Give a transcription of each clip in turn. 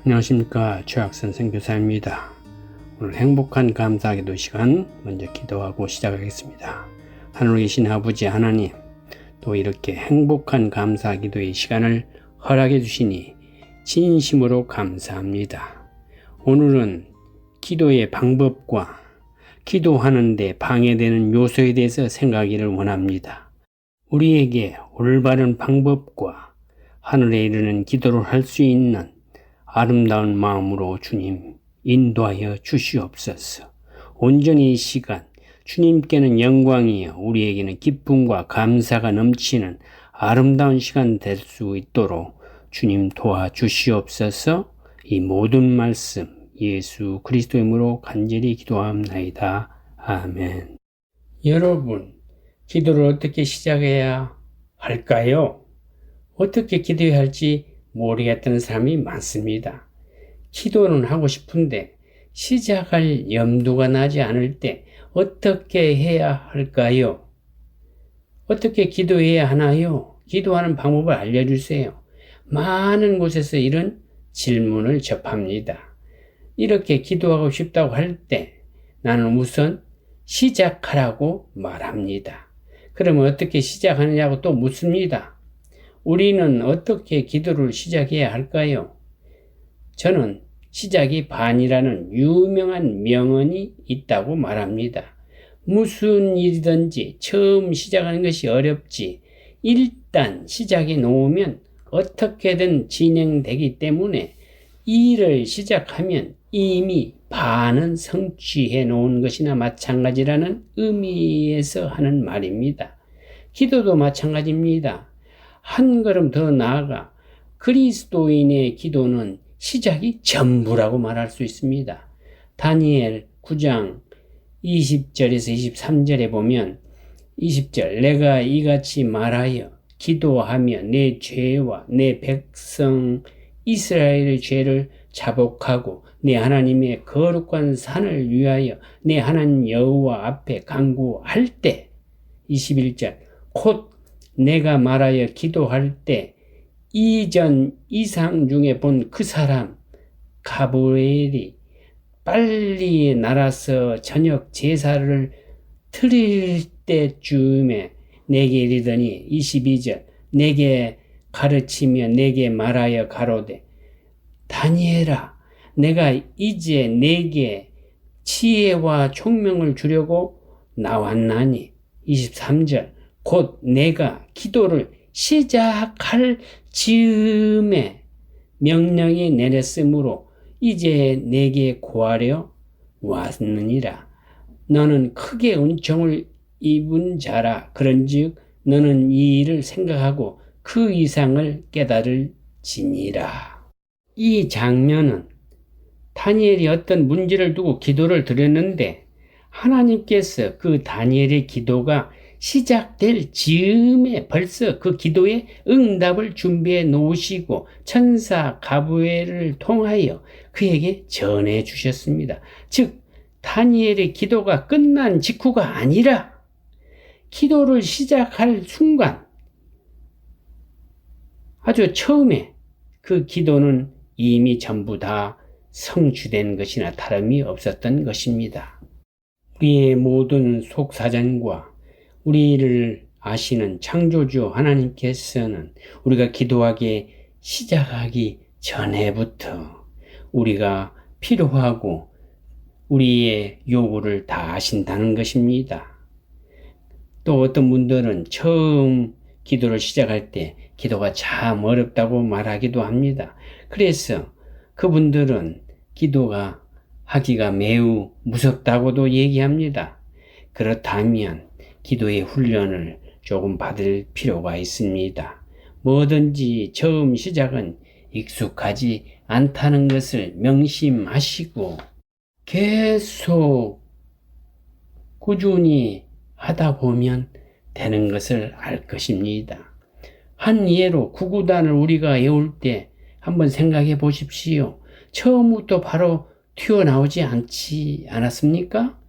안녕하십니까, 최학선 교사입니다. 오늘 행복한 감사기도 시간 먼저 기도하고 시작하겠습니다. 하늘에 계신 아버지 하나님, 또 이렇게 행복한 감사기도의 시간을 허락해 주시니 진심으로 감사합니다. 오늘은 기도의 방법과 기도하는 데 방해되는 요소에 대해서 생각하기를 원합니다. 우리에게 올바른 방법과 하늘에 이르는 기도를 할 수 있는 아름다운 마음으로 주님 인도하여 주시옵소서. 온전히 이 시간 주님께는 영광이요 우리에게는 기쁨과 감사가 넘치는 아름다운 시간 될 수 있도록 주님 도와주시옵소서. 이 모든 말씀 예수 그리스도의 이름으로 간절히 기도합나이다. 아멘. 여러분, 기도를 어떻게 시작해야 할까요? 어떻게 기도해야 할지 모르겠다는 사람이 많습니다. 기도는 하고 싶은데 시작할 염두가 나지 않을 때 어떻게 해야 할까요? 어떻게 기도해야 하나요? 기도하는 방법을 알려주세요. 많은 곳에서 이런 질문을 접합니다. 이렇게 기도하고 싶다고 할 때 나는 우선 시작하라고 말합니다. 그러면 어떻게 시작하느냐고 또 묻습니다. 우리는 어떻게 기도를 시작해야 할까요? 저는 시작이 반이라는 유명한 명언이 있다고 말합니다. 무슨 일이든지 처음 시작하는 것이 어렵지 일단 시작해 놓으면 어떻게든 진행되기 때문에 일을 시작하면 이미 반은 성취해 놓은 것이나 마찬가지라는 의미에서 하는 말입니다. 기도도 마찬가지입니다. 한 걸음 더 나아가 그리스도인의 기도는 시작이 전부라고 말할 수 있습니다. 다니엘 9장 20절에서 23절에 보면 20절 내가 이같이 말하여 기도하며 내 죄와 내 백성 이스라엘의 죄를 자복하고 내 하나님의 거룩한 산을 위하여 내 하나님 여호와 앞에 간구할 때 21절 곧 내가 말하여 기도할 때 이전 이상 중에 본 그 사람 가브리엘이 빨리 날아서 저녁 제사를 드릴 때쯤에 내게 이르더니 22절 내게 가르치며 내게 말하여 가로되 다니엘아 내가 이제 내게 지혜와 총명을 주려고 나왔나니 23절 곧 내가 기도를 시작할 즈음에 명령이 내렸으므로 이제 내게 구하려 왔느니라. 너는 크게 은총을 입은 자라. 그런즉 너는 이 일을 생각하고 그 이상을 깨달을지니라. 이 장면은 다니엘이 어떤 문제를 두고 기도를 드렸는데 하나님께서 그 다니엘의 기도가 시작될 즈음에 벌써 그 기도에 응답을 준비해 놓으시고 천사 가브리엘을 통하여 그에게 전해 주셨습니다. 즉 다니엘의 기도가 끝난 직후가 아니라 기도를 시작할 순간 아주 처음에 그 기도는 이미 전부 다 성취된 것이나 다름이 없었던 것입니다. 우리의 모든 속사정과 우리를 아시는 창조주 하나님께서는 우리가 기도하기 시작하기 전에부터 우리가 필요하고 우리의 요구를 다 아신다는 것입니다. 또 어떤 분들은 처음 기도를 시작할 때 기도가 참 어렵다고 말하기도 합니다. 그래서 그분들은 기도가 하기가 매우 무섭다고도 얘기합니다. 그렇다면 기도의 훈련을 조금 받을 필요가 있습니다. 뭐든지 처음 시작은 익숙하지 않다는 것을 명심하시고 계속 꾸준히 하다 보면 되는 것을 알 것입니다. 한 예로 구구단을 우리가 외울 때 한번 생각해 보십시오. 처음부터 바로 튀어나오지 않았습니까?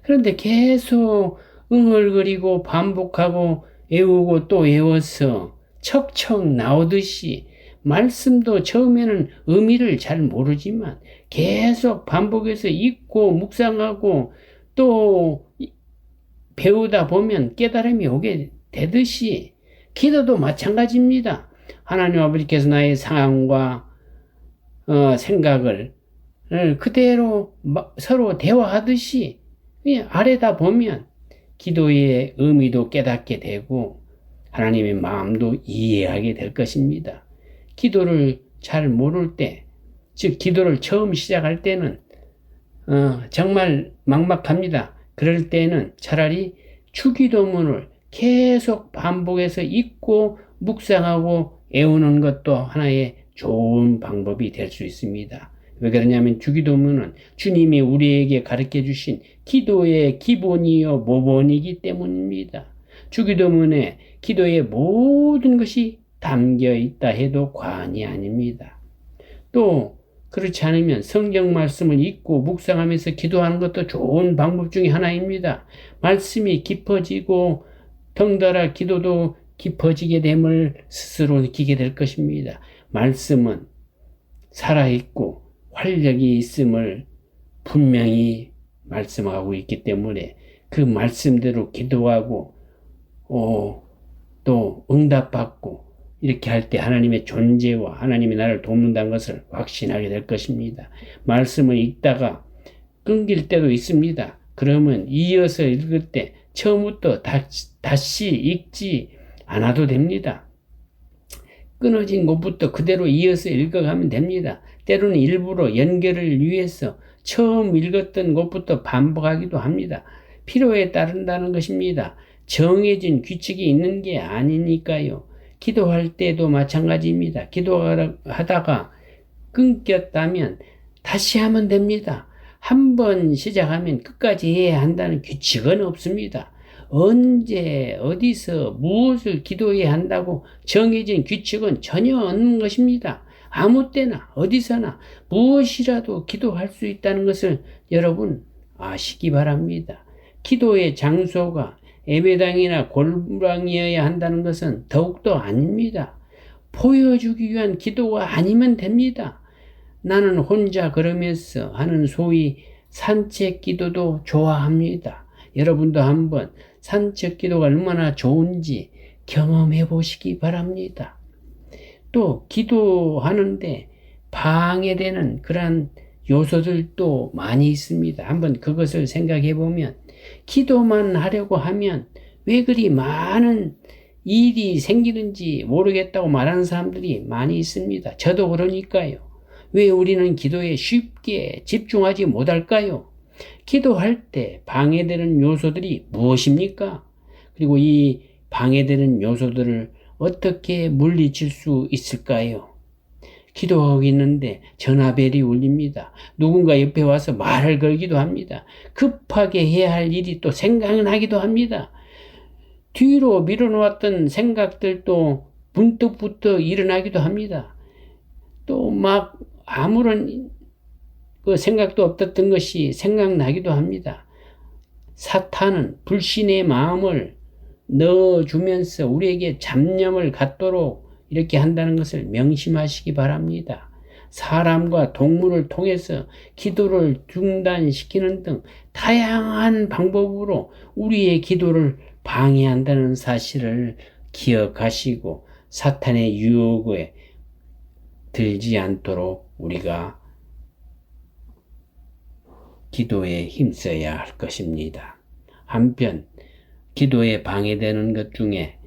그런데 계속 응얼거리고 반복하고 외우고 또 외워서 척척 나오듯이 말씀도 처음에는 의미를 잘 모르지만 계속 반복해서 읽고 묵상하고 또 배우다 보면 깨달음이 오게 되듯이 기도도 마찬가지입니다. 하나님 아버지께서 나의 상황과 생각을 그대로 서로 대화하듯이 아래다 보면 기도의 의미도 깨닫게 되고 하나님의 마음도 이해하게 될 것입니다. 기도를 잘 모를 때, 즉 기도를 처음 시작할 때는 정말 막막합니다. 그럴 때는 차라리 주기도문을 계속 반복해서 읽고 묵상하고 애우는 것도 하나의 좋은 방법이 될 수 있습니다. 왜 그러냐면 주기도문은 주님이 우리에게 가르쳐 주신 기도의 기본이요 모본이기 때문입니다. 주기도문에 기도의 모든 것이 담겨 있다 해도 과언이 아닙니다. 또 그렇지 않으면 성경 말씀을 읽고 묵상하면서 기도하는 것도 좋은 방법 중에 하나입니다. 말씀이 깊어지고 덩달아 기도도 깊어지게 됨을 스스로 느끼게 될 것입니다. 말씀은 살아있고 활력이 있음을 분명히 말씀하고 있기 때문에 그 말씀대로 기도하고 또 응답받고 이렇게 할 때 하나님의 존재와 하나님이 나를 돕는다는 것을 확신하게 될 것입니다. 말씀을 읽다가 끊길 때도 있습니다. 그러면 이어서 읽을 때 처음부터 다시 읽지 않아도 됩니다. 끊어진 곳부터 그대로 이어서 읽어가면 됩니다. 때로는 일부러 연결을 위해서 처음 읽었던 곳부터 반복하기도 합니다. 필요에 따른다는 것입니다. 정해진 규칙이 있는 게 아니니까요. 기도할 때도 마찬가지입니다. 기도하다가 끊겼다면 다시 하면 됩니다. 한 번 시작하면 끝까지 해야 한다는 규칙은 없습니다. 언제 어디서 무엇을 기도해야 한다고 정해진 규칙은 전혀 없는 것입니다. 아무 때나 어디서나 무엇이라도 기도할 수 있다는 것을 여러분 아시기 바랍니다. 기도의 장소가 예배당이나 골방이어야 한다는 것은 더욱더 아닙니다. 보여주기 위한 기도가 아니면 됩니다. 나는 혼자 걸으면서 하는 소위 산책 기도도 좋아합니다. 여러분도 한번 산책 기도가 얼마나 좋은지 경험해 보시기 바랍니다. 또 기도하는데 방해되는 그러한 요소들도 많이 있습니다. 한번 그것을 생각해 보면 기도만 하려고 하면 왜 그리 많은 일이 생기는지 모르겠다고 말하는 사람들이 많이 있습니다. 저도 그러니까요. 왜 우리는 기도에 쉽게 집중하지 못할까요? 기도할 때 방해되는 요소들이 무엇입니까? 그리고 이 방해되는 요소들을 어떻게 물리칠 수 있을까요? 기도하고 있는데 전화벨이 울립니다. 누군가 옆에 와서 말을 걸기도 합니다. 급하게 해야 할 일이 또 생각나기도 합니다. 뒤로 밀어놓았던 생각들도 문득부터 일어나기도 합니다. 또 막 아무런 생각도 없었던 것이 생각나기도 합니다. 사탄은 불신의 마음을 넣어주면서 우리에게 잡념을 갖도록 이렇게 한다는 것을 명심하시기 바랍니다. 사람과 동물을 통해서 기도를 중단시키는 등 다양한 방법으로 우리의 기도를 방해한다는 사실을 기억하시고 사탄의 유혹에 들지 않도록 우리가 기도에 힘써야 할 것입니다. 한편 기도에 방해되는 것 중에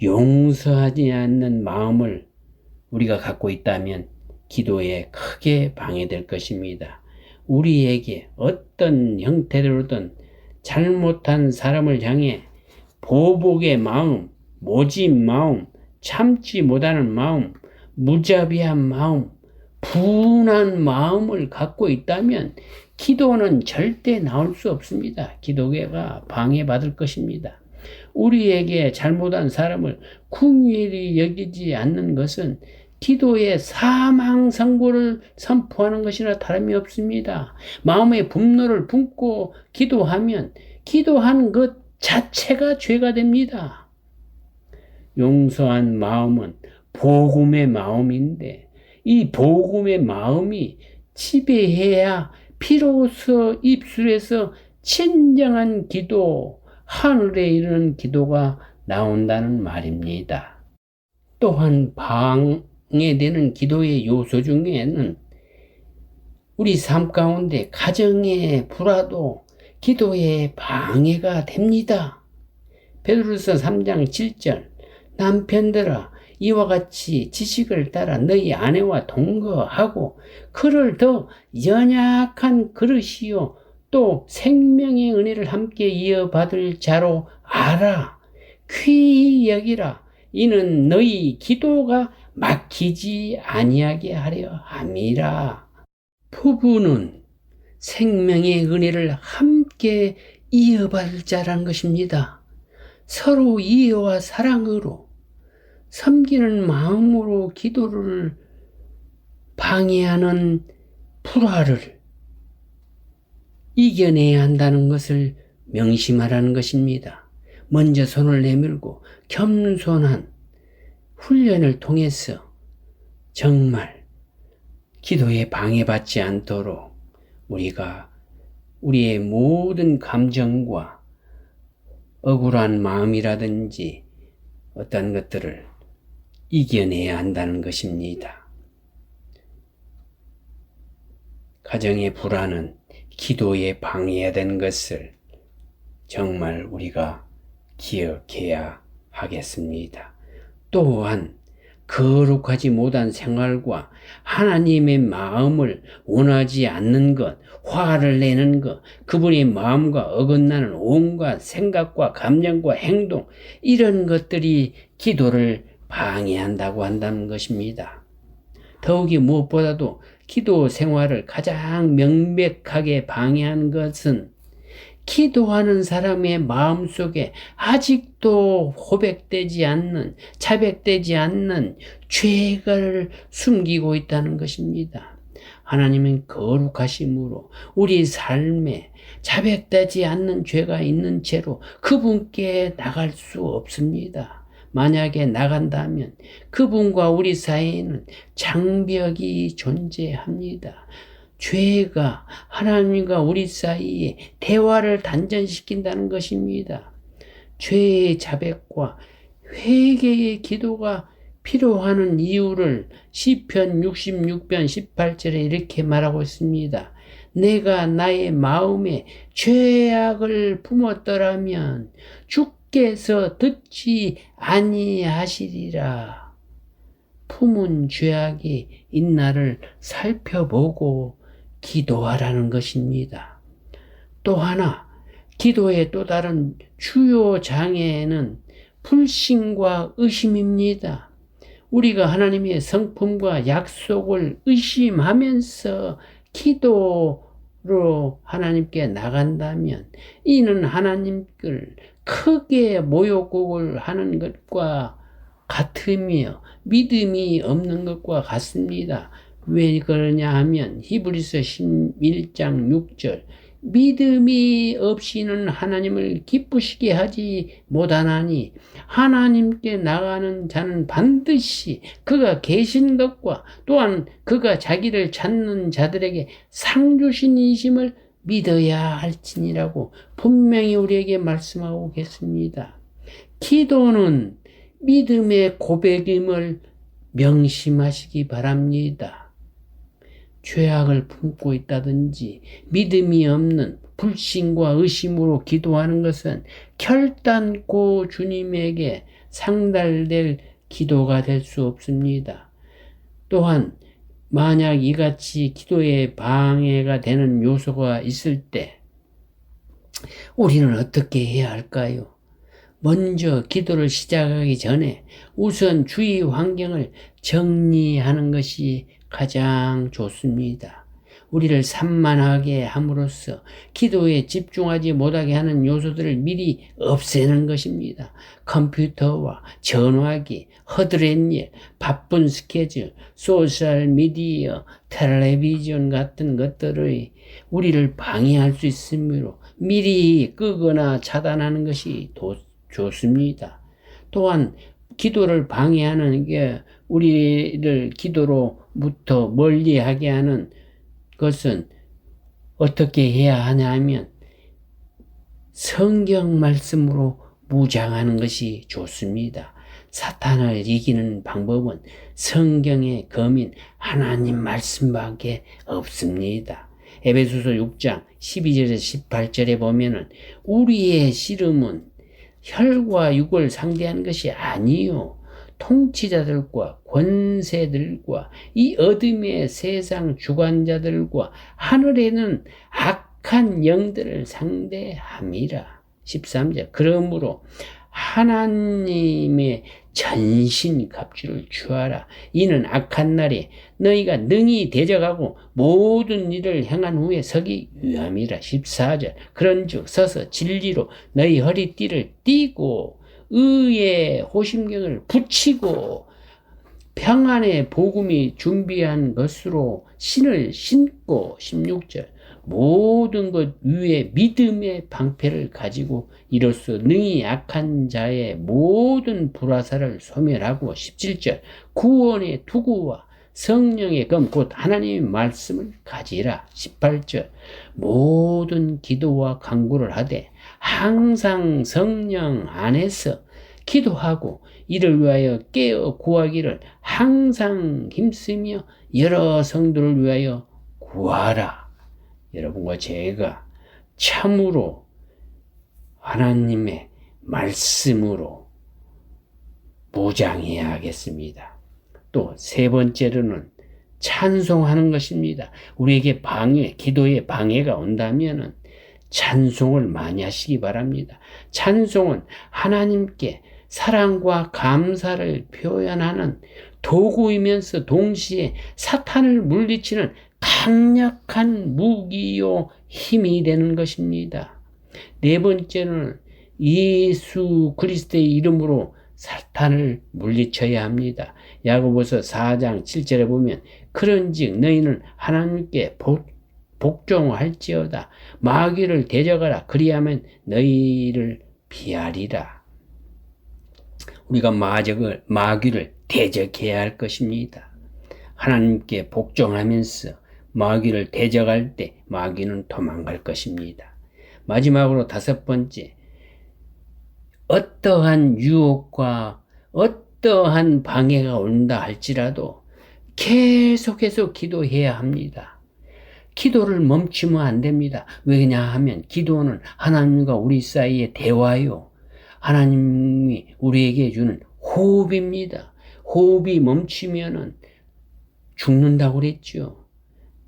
용서하지 않는 마음을 우리가 갖고 있다면 기도에 크게 방해될 것입니다. 우리에게 어떤 형태로든 잘못한 사람을 향해 보복의 마음, 모진 마음, 참지 못하는 마음, 무자비한 마음, 분한 마음을 갖고 있다면 기도는 절대 나올 수 없습니다. 기도가 방해받을 것입니다. 우리에게 잘못한 사람을 긍휼히 여기지 않는 것은 기도의 사망 선고를 선포하는 것이나 다름이 없습니다. 마음의 분노를 품고 기도하면 기도한 것 자체가 죄가 됩니다. 용서한 마음은 복음의 마음인데 이 복음의 마음이 지배해야 비로소 입술에서 진정한 기도, 하늘에 이르는 기도가 나온다는 말입니다. 또한 방해되는 기도의 요소 중에는 우리 삶 가운데 가정의 불화도 기도에 방해가 됩니다. 베드로서 3장 7절 남편들아 이와 같이 지식을 따라 너희 아내와 동거하고 그를 더 연약한 그릇이요 또 생명의 은혜를 함께 이어받을 자로 알아. 귀히 여기라. 이는 너희 기도가 막히지 아니하게 하려 함이라. 부부는 생명의 은혜를 함께 이어받을 자라는 것입니다. 서로 이해와 사랑으로 섬기는 마음으로 기도를 방해하는 불화를 이겨내야 한다는 것을 명심하라는 것입니다. 먼저 손을 내밀고 겸손한 훈련을 통해서 정말 기도에 방해받지 않도록 우리가 우리의 모든 감정과 억울한 마음이라든지 어떤 것들을 이겨내야 한다는 것입니다. 가정의 불화는 기도에 방해된 것을 정말 우리가 기억해야 하겠습니다. 또한 거룩하지 못한 생활과 하나님의 마음을 원하지 않는 것, 화를 내는 것, 그분의 마음과 어긋나는 온갖 생각과 감정과 행동, 이런 것들이 기도를 방해한다고 한다는 것입니다. 더욱이 무엇보다도 기도 생활을 가장 명백하게 방해하는 것은 기도하는 사람의 마음속에 아직도 호백되지 않는, 자백되지 않는 죄를 숨기고 있다는 것입니다. 하나님은 거룩하심으로 우리 삶에 자백되지 않는 죄가 있는 채로 그분께 나갈 수 없습니다. 만약에 나간다면 그분과 우리 사이에는 장벽이 존재합니다. 죄가 하나님과 우리 사이에 대화를 단절시킨다는 것입니다. 죄의 자백과 회개의 기도가 필요한 이유를 시편 66편 18절에 이렇게 말하고 있습니다. 내가 나의 마음에 죄악을 품었더라면 주께서 듣지 아니하시리라. 품은 죄악이 있나를 살펴보고 기도하라는 것입니다. 또 하나, 기도의 또 다른 주요 장애는 불신과 의심입니다. 우리가 하나님의 성품과 약속을 의심하면서 기도로 하나님께 나간다면 이는 하나님을 크게 모욕을 하는 것과 같으며 믿음이 없는 것과 같습니다. 왜 그러냐 하면 히브리서 11장 6절 믿음이 없이는 하나님을 기쁘시게 하지 못하나니 하나님께 나가는 자는 반드시 그가 계신 것과 또한 그가 자기를 찾는 자들에게 상 주신 이심을 믿어야 할지니라고 분명히 우리에게 말씀하고 계십니다. 기도는 믿음의 고백임을 명심하시기 바랍니다. 죄악을 품고 있다든지 믿음이 없는 불신과 의심으로 기도하는 것은 결단코 주님에게 상달될 기도가 될 수 없습니다. 또한 만약 이같이 기도에 방해가 되는 요소가 있을 때 우리는 어떻게 해야 할까요? 먼저 기도를 시작하기 전에 우선 주위 환경을 정리하는 것이 가장 좋습니다. 우리를 산만하게 함으로써 기도에 집중하지 못하게 하는 요소들을 미리 없애는 것입니다. 컴퓨터와 전화기, 허드렛 일, 바쁜 스케줄, 소셜미디어, 텔레비전 같은 것들의 우리를 방해할 수 있으므로 미리 끄거나 차단하는 것이 좋습니다. 또한 기도를 방해하는 게 우리를 기도로부터 멀리하게 하는 것은 어떻게 해야 하냐 하면 성경 말씀으로 무장하는 것이 좋습니다. 사탄을 이기는 방법은 성경의 검인 하나님 말씀밖에 없습니다. 에베소서 6장 12절에서 18절에 보면은 우리의 씨름은 혈과 육을 상대하는 것이 아니요 통치자들과 권세들과 이 어둠의 세상 주관자들과 하늘에는 악한 영들을 상대함이라. 13절 그러므로 하나님의 전신 갑주를 취하라. 이는 악한 날에 너희가 능히 대적하고 모든 일을 행한 후에 서기 위함이라. 14절 그런즉 서서 진리로 너희 허리띠를 띠고 의의 호심경을 붙이고 평안의 복음이 준비한 것으로 신을 신고 16절 모든 것 위에 믿음의 방패를 가지고 이로써 능히 약한 자의 모든 불화살을 소멸하고 17절 구원의 투구와 성령의 검 곧 하나님의 말씀을 가지라. 18절 모든 기도와 간구를 하되 항상 성령 안에서 기도하고 이를 위하여 깨어 구하기를 항상 힘쓰며 여러 성도를 위하여 구하라. 여러분과 제가 참으로 하나님의 말씀으로 무장해야 하겠습니다. 또 세 번째로는 찬송하는 것입니다. 우리에게 기도에 방해가 온다면은 찬송을 많이 하시기 바랍니다. 찬송은 하나님께 사랑과 감사를 표현하는 도구이면서 동시에 사탄을 물리치는 강력한 무기요 힘이 되는 것입니다. 네 번째는 예수 그리스도의 이름으로 사탄을 물리쳐야 합니다. 야고보서 4장 7절에 보면 그런즉 너희는 하나님께 복종할지어다 마귀를 대적하라 그리하면 너희를 피하리라. 우리가 마귀를 대적해야 할 것입니다. 하나님께 복종하면서 마귀를 대적할 때 마귀는 도망갈 것입니다. 마지막으로 다섯 번째, 어떠한 유혹과 어떠한 방해가 온다 할지라도 계속해서 기도해야 합니다. 기도를 멈추면 안 됩니다. 왜냐 하면 기도는 하나님과 우리 사이의 대화요. 하나님이 우리에게 주는 호흡입니다. 호흡이 멈추면은 죽는다고 그랬죠.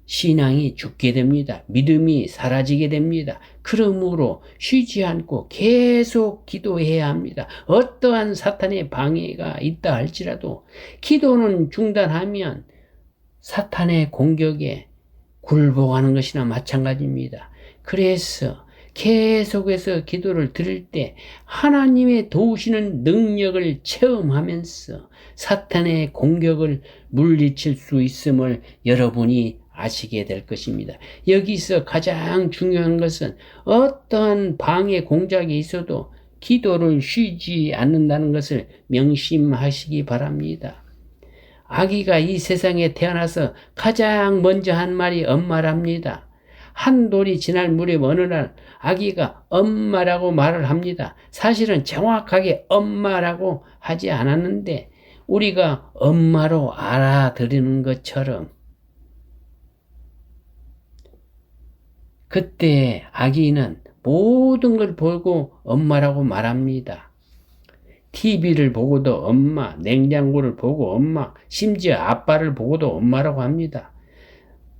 신앙이 죽게 됩니다. 믿음이 사라지게 됩니다. 그러므로 쉬지 않고 계속 기도해야 합니다. 어떠한 사탄의 방해가 있다 할지라도 기도는 중단하면 사탄의 공격에 굴복하는 것이나 마찬가지입니다. 그래서 계속해서 기도를 드릴 때 하나님의 도우시는 능력을 체험하면서 사탄의 공격을 물리칠 수 있음을 여러분이 아시게 될 것입니다. 여기서 가장 중요한 것은 어떠한 방해 공작이 있어도 기도를 쉬지 않는다는 것을 명심하시기 바랍니다. 아기가 이 세상에 태어나서 가장 먼저 한 말이 엄마랍니다. 한 돌이 지날 무렵 어느 날 아기가 엄마라고 말을 합니다. 사실은 정확하게 엄마라고 하지 않았는데 우리가 엄마로 알아들이는 것처럼 그때 아기는 모든 걸 보고 엄마라고 말합니다. TV를 보고도 엄마, 냉장고를 보고 엄마, 심지어 아빠를 보고도 엄마라고 합니다.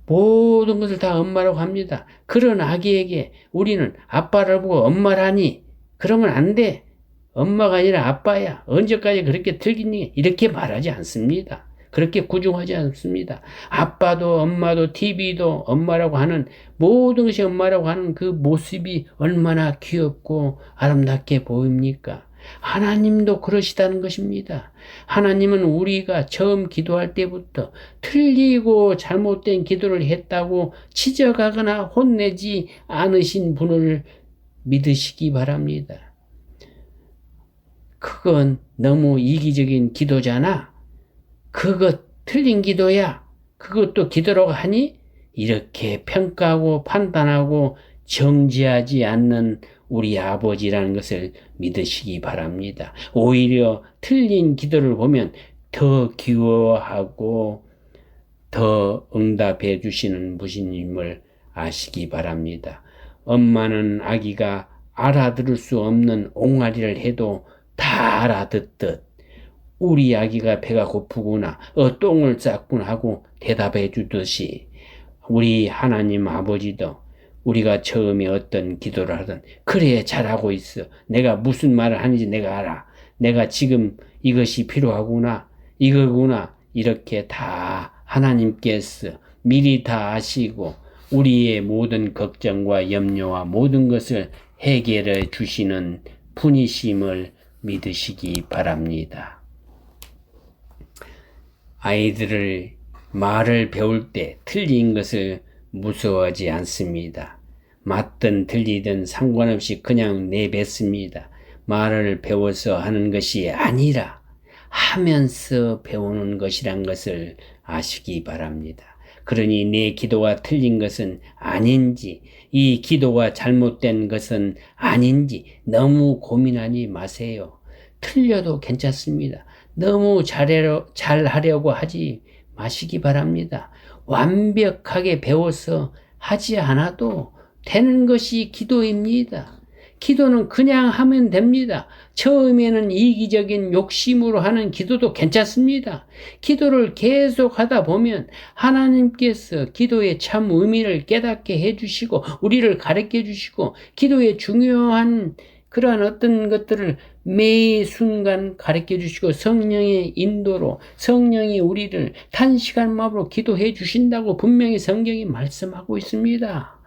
모든 것을 다 엄마라고 합니다. 그런 아기에게 우리는 아빠를 보고 엄마라니 그러면 안 돼. 엄마가 아니라 아빠야. 언제까지 그렇게 틀기니? 이렇게 말하지 않습니다. 그렇게 구중하지 않습니다. 아빠도 엄마도 TV도 엄마라고 하는 모든 것이 엄마라고 하는 그 모습이 얼마나 귀엽고 아름답게 보입니까? 하나님도 그러시다는 것입니다. 하나님은 우리가 처음 기도할 때부터 틀리고 잘못된 기도를 했다고 지적하거나 혼내지 않으신 분을 믿으시기 바랍니다. 그건 너무 이기적인 기도잖아. 그것 틀린 기도야. 그것도 기도라고 하니? 이렇게 평가하고 판단하고 정지하지 않는 우리 아버지라는 것을 믿으시기 바랍니다. 오히려 틀린 기도를 보면 더 귀여워하고 더 응답해 주시는 분임을 아시기 바랍니다. 엄마는 아기가 알아들을 수 없는 옹알이를 해도 다 알아듣듯 우리 아기가 배가 고프구나, 똥을 쌌구나 하고 대답해 주듯이 우리 하나님 아버지도 우리가 처음에 어떤 기도를 하든 그래 잘하고 있어. 내가 무슨 말을 하는지 내가 알아. 내가 지금 이것이 필요하구나. 이거구나. 이렇게 다 하나님께서 미리 다 아시고 우리의 모든 걱정과 염려와 모든 것을 해결해 주시는 분이심을 믿으시기 바랍니다. 아이들을 말을 배울 때 틀린 것을 무서워하지 않습니다. 맞든 틀리든 상관없이 그냥 내뱉습니다. 말을 배워서 하는 것이 아니라 하면서 배우는 것이란 것을 아시기 바랍니다. 그러니 내 기도가 틀린 것은 아닌지, 이 기도가 잘못된 것은 아닌지 너무 고민하지 마세요. 틀려도 괜찮습니다. 너무 잘하려고 하지 마시기 바랍니다. 완벽하게 배워서 하지 않아도 되는 것이 기도입니다. 기도는 그냥 하면 됩니다. 처음에는 이기적인 욕심으로 하는 기도도 괜찮습니다. 기도를 계속 하다 보면 하나님께서 기도의 참 의미를 깨닫게 해주시고 우리를 가르쳐 주시고 기도의 중요한 그러한 어떤 것들을 매 순간 가르쳐 주시고 성령의 인도로 성령이 우리를 단시간 마음으로 기도해 주신다고 분명히 성경이 말씀하고 있습니다.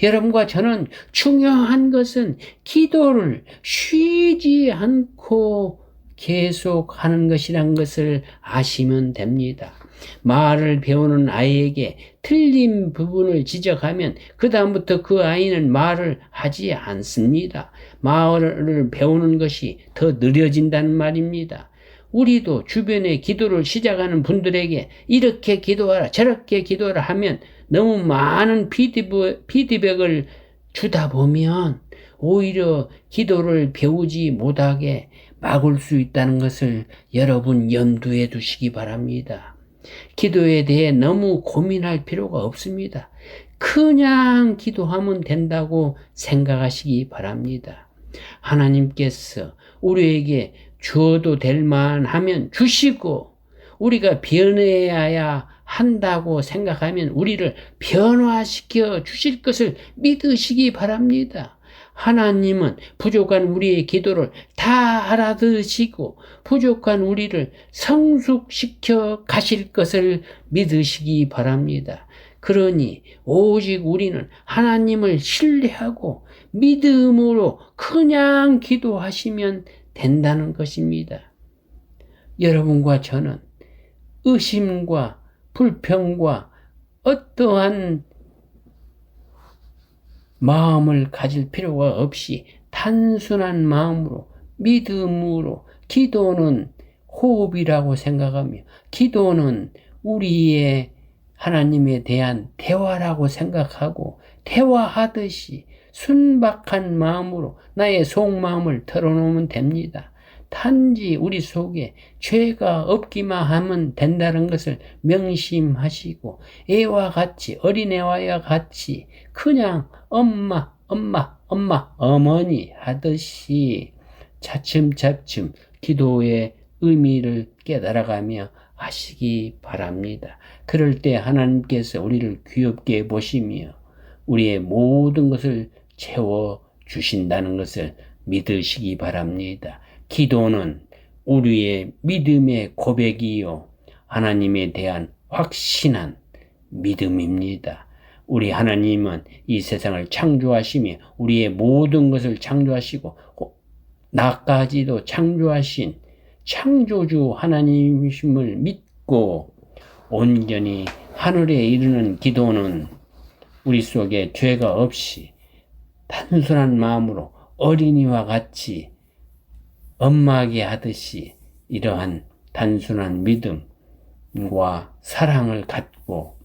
여러분과 저는 중요한 것은 기도를 쉬지 않고 계속 하는 것이란 것을 아시면 됩니다. 말을 배우는 아이에게 틀린 부분을 지적하면 그 다음부터 그 아이는 말을 하지 않습니다. 말을 배우는 것이 더 느려진다는 말입니다. 우리도 주변에 기도를 시작하는 분들에게 이렇게 기도하라 저렇게 기도하라 하면 너무 많은 피드백을 주다 보면 오히려 기도를 배우지 못하게 막을 수 있다는 것을 여러분 염두에 두시기 바랍니다. 기도에 대해 너무 고민할 필요가 없습니다. 그냥 기도하면 된다고 생각하시기 바랍니다. 하나님께서 우리에게 주어도 될 만하면 주시고 우리가 변해야 한다고 생각하면 우리를 변화시켜 주실 것을 믿으시기 바랍니다. 하나님은 부족한 우리의 기도를 다 알아듣으시고 부족한 우리를 성숙시켜 가실 것을 믿으시기 바랍니다. 그러니 오직 우리는 하나님을 신뢰하고 믿음으로 그냥 기도하시면 된다는 것입니다. 여러분과 저는 의심과 불평과 어떠한 마음을 가질 필요가 없이 단순한 마음으로 믿음으로 기도는 호흡이라고 생각하며 기도는 우리의 하나님에 대한 대화라고 생각하고 대화하듯이 순박한 마음으로 나의 속마음을 털어놓으면 됩니다. 단지 우리 속에 죄가 없기만 하면 된다는 것을 명심하시고 애와 같이 어린애와 같이 그냥 엄마 어머니 하듯이 차츰차츰 기도의 의미를 깨달아가며 하시기 바랍니다. 그럴 때 하나님께서 우리를 귀엽게 보시며 우리의 모든 것을 채워 주신다는 것을 믿으시기 바랍니다. 기도는 우리의 믿음의 고백이요 하나님에 대한 확신한 믿음입니다. 우리 하나님은 이 세상을 창조하시며 우리의 모든 것을 창조하시고 나까지도 창조하신 창조주 하나님이심을 믿고 온전히 하늘에 이르는 기도는 우리 속에 죄가 없이 단순한 마음으로 어린이와 같이 엄마에게 하듯이 이러한 단순한 믿음, 사랑을 갖고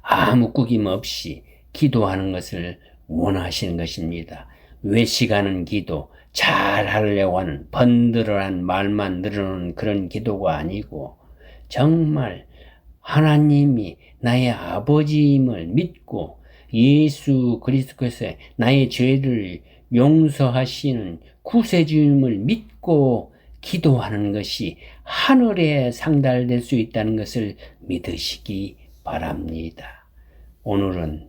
아무 꾸김 없이 기도하는 것을 원하시는 것입니다. 외식하는 기도, 잘하려고 하는 번들어한 말만 늘어놓는 그런 기도가 아니고 정말 하나님이 나의 아버지임을 믿고 예수 그리스도께서 나의 죄를 용서하시는 구세주임을 믿고 기도하는 것이 하늘에 상달될 수 있다는 것을 믿으시기 바랍니다. 오늘은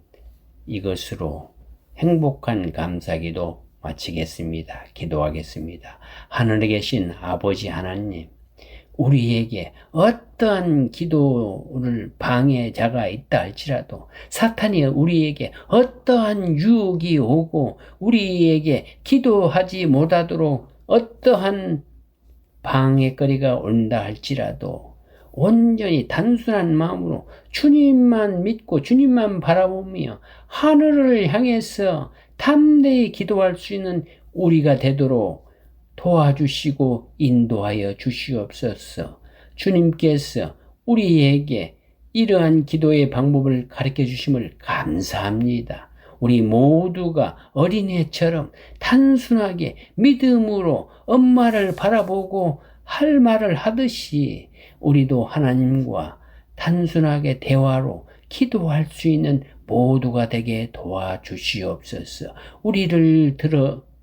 이것으로 행복한 감사기도 마치겠습니다. 기도하겠습니다. 하늘에 계신 아버지 하나님, 우리에게 어떠한 기도를 방해자가 있다 할지라도 사탄이 우리에게 어떠한 유혹이 오고 우리에게 기도하지 못하도록 어떠한 방해거리가 온다 할지라도 온전히 단순한 마음으로 주님만 믿고 주님만 바라보며 하늘을 향해서 담대히 기도할 수 있는 우리가 되도록 도와주시고 인도하여 주시옵소서. 주님께서 우리에게 이러한 기도의 방법을 가르쳐 주심을 감사합니다. 우리 모두가 어린애처럼 단순하게 믿음으로 엄마를 바라보고 할 말을 하듯이 우리도 하나님과 단순하게 대화로 기도할 수 있는 모두가 되게 도와주시옵소서.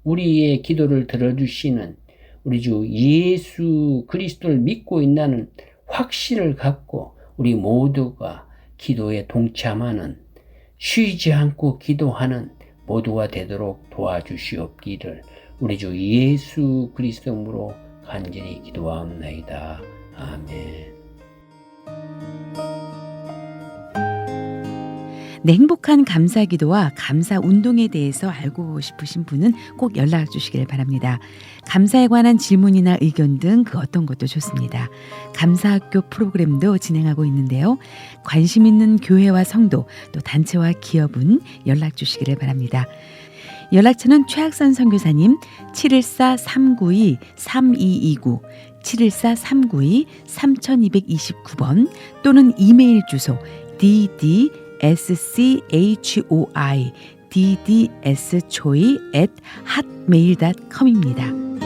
우리의 기도를 들어주시는 우리 주 예수 그리스도를 믿고 있다는 확신을 갖고 우리 모두가 기도에 동참하는, 쉬지 않고 기도하는 모두가 되도록 도와주시옵기를 우리 주 예수 그리스도로 간절히 기도하옵나이다. 아멘. 네, 행복한 감사기도와 감사운동에 대해서 알고 싶으신 분은 꼭 연락 주시길 바랍니다. 감사에 관한 질문이나 의견 등 그 어떤 것도 좋습니다. 감사학교 프로그램도 진행하고 있는데요. 관심 있는 교회와 성도 또 단체와 기업은 연락 주시기를 바랍니다. 연락처는 최학선 선교사님 714-392-3229 714-392-3229번 또는 이메일 주소 ddschoi@hotmail.com입니다.